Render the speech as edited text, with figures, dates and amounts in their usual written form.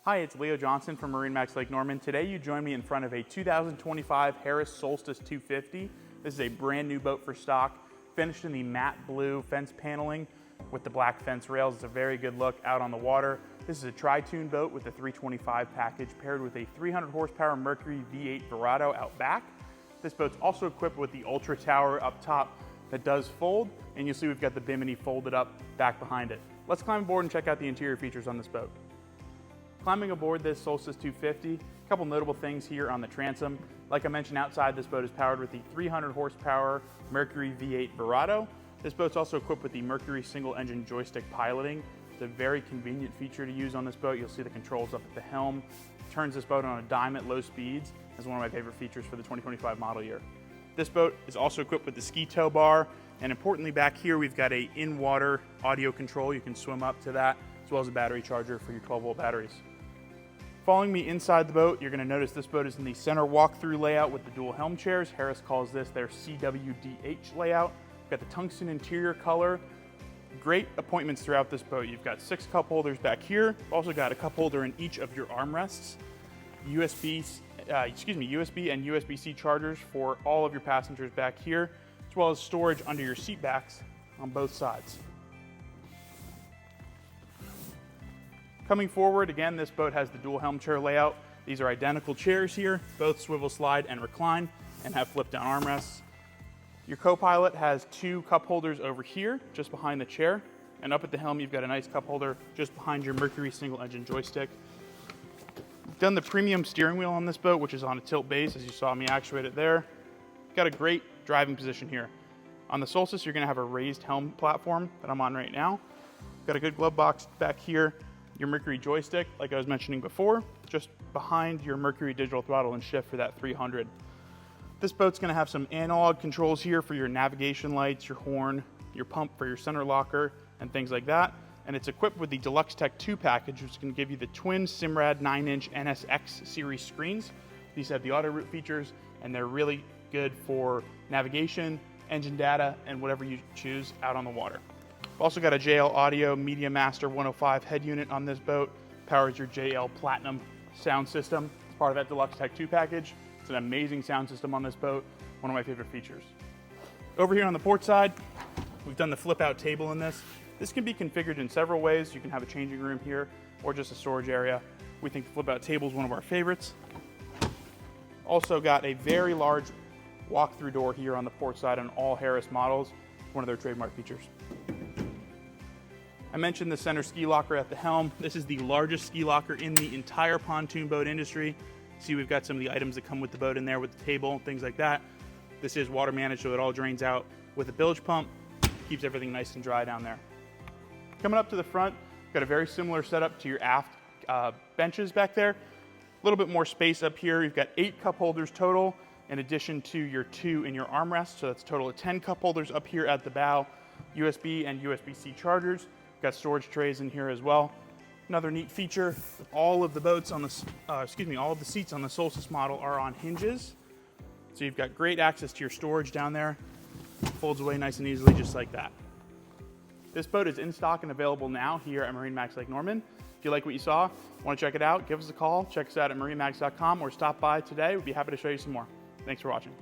Hi, it's Leo Johnson from MarineMax Lake Norman. Today you join me in front of a 2025 Harris Solstice 250. This is a brand new boat for stock, finished in the matte blue fence paneling with the black fence rails. It's a very good look out on the water. This is a tri-tune boat with a 325 package paired with a 300 horsepower Mercury V8 Verado out back. This boat's also equipped with the Ultra Tower up top that does fold, and you'll see we've got the bimini folded up back behind it. Let's climb aboard and check out the interior features on this boat. Climbing aboard this Solstice 250, a couple notable things here on the transom. Like I mentioned outside, this boat is powered with the 300 horsepower Mercury V8 Verado. This boat's also equipped with the Mercury single engine joystick piloting. It's a very convenient feature to use on this boat. You'll see the controls up at the helm. Turns this boat on a dime at low speeds. That's one of my favorite features for the 2025 model year. This boat is also equipped with the ski tow bar, and importantly back here we've got a in-water audio control. You can swim up to that, as well as a battery charger for your 12-volt batteries. Following me inside the boat, you're going to notice this boat is in the center walk-through layout with the dual helm chairs. Harris calls this their CWDH layout. Got the tungsten interior color. Great appointments throughout this boat. You've got 6 cup holders back here. Also got a cup holder in each of your armrests. USB and USB-C chargers for all of your passengers back here, as well as storage under your seat backs on both sides. Coming forward, again, this boat has the dual helm chair layout. These are identical chairs here, both swivel slide and recline, and have flip down armrests. Your co-pilot has 2 cup holders over here, just behind the chair, and up at the helm you've got a nice cup holder just behind your Mercury single engine joystick. We've done the premium steering wheel on this boat, which is on a tilt base, as you saw me actuate it there. Got a great driving position here. On the Solstice, you're gonna have a raised helm platform that I'm on right now. Got a good glove box back here. Your Mercury joystick, like I was mentioning before, just behind your Mercury digital throttle and shift for that 300. This boat's gonna have some analog controls here for your navigation lights, your horn, your pump for your center locker, and things like that. And it's equipped with the Deluxe Tech 2 package, which is gonna give you the twin Simrad 9-inch NSX series screens. These have the auto route features, and they're really good for navigation, engine data, and whatever you choose out on the water. We've also got a JL Audio Media Master 105 head unit on this boat. Powers your JL Platinum sound system. It's part of that Deluxe Tech 2 package. It's an amazing sound system on this boat. One of my favorite features. Over here on the port side, we've done the flip out table in this. This can be configured in several ways. You can have a changing room here or just a storage area. We think the flip out table is one of our favorites. Also got a very large walk-through door here on the port side on all Harris models. One of their trademark features. I mentioned the center ski locker at the helm. This is the largest ski locker in the entire pontoon boat industry. See, we've got some of the items that come with the boat in there with the table, things like that. This is water managed, so it all drains out with a bilge pump. Keeps everything nice and dry down there. Coming up to the front, got a very similar setup to your aft benches back there. A little bit more space up here. You've got 8 cup holders total, in addition to your 2 in your armrest. So that's a total of 10 cup holders up here at the bow. USB and USB-C chargers. Got storage trays in here as well. Another neat feature, all of the boats on this, all of the seats on the Solstice model are on hinges. So you've got great access to your storage down there. Folds away nice and easily, just like that. This boat is in stock and available now here at MarineMax Lake Norman. If you like what you saw, want to check it out, give us a call. Check us out at marinemax.com or stop by today. We'd be happy to show you some more. Thanks for watching.